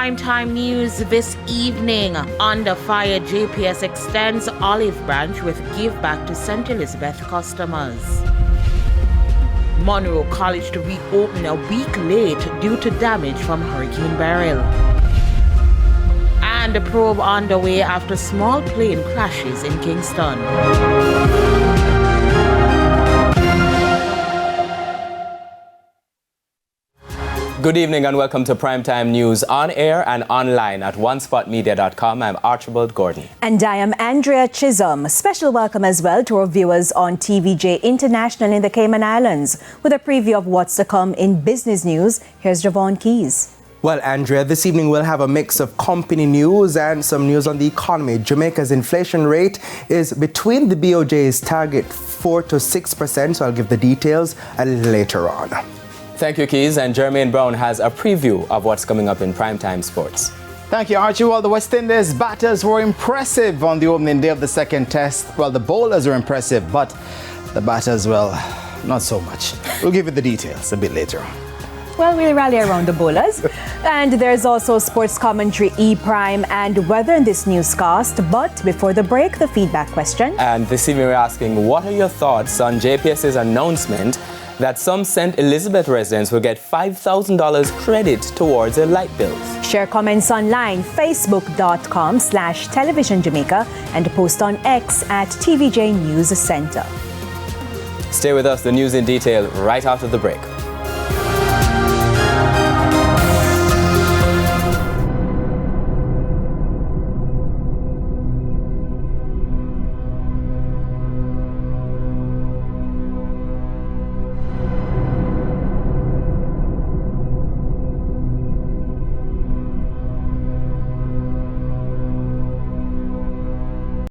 primetime news this evening. Under fire, JPS extends olive branch with give back to St. Elizabeth customers. Monroe College to reopen a week late due to damage from Hurricane Beryl. And a probe underway after small plane crashes in Kingston. Good evening and welcome to Primetime News on air and online at onespotmedia.com. I'm Archibald Gordon. And I am Andrea Chisholm. Special welcome as well to our viewers on TVJ International in the Cayman Islands. With a preview of what's to come in business news, here's Javon Keys. Well, Andrea, this evening we'll have a mix of company news and some news on the economy. Jamaica's inflation rate is between the BOJ's target 4 to 6%, so I'll give the details a little later on. Thank you, Keys. And Jermaine Brown has a preview of what's coming up in Primetime Sports. Thank you, Archie. Well, the West Indies batters were impressive on the opening day of the second test. Well, the bowlers were impressive, but the batters, well, not so much. We'll give you the details a bit later on. Well, we'll rally around the bowlers. And there's also sports commentary, E-Prime, and weather in this newscast. But before the break, the feedback question. And this evening we're asking, what are your thoughts on JPS's announcement that some St. Elizabeth residents will get $5,000 credit towards their light bills? Share comments online, facebook.com/Television Jamaica, and post on X at TVJ News Center. Stay with us, the news in detail right after the break.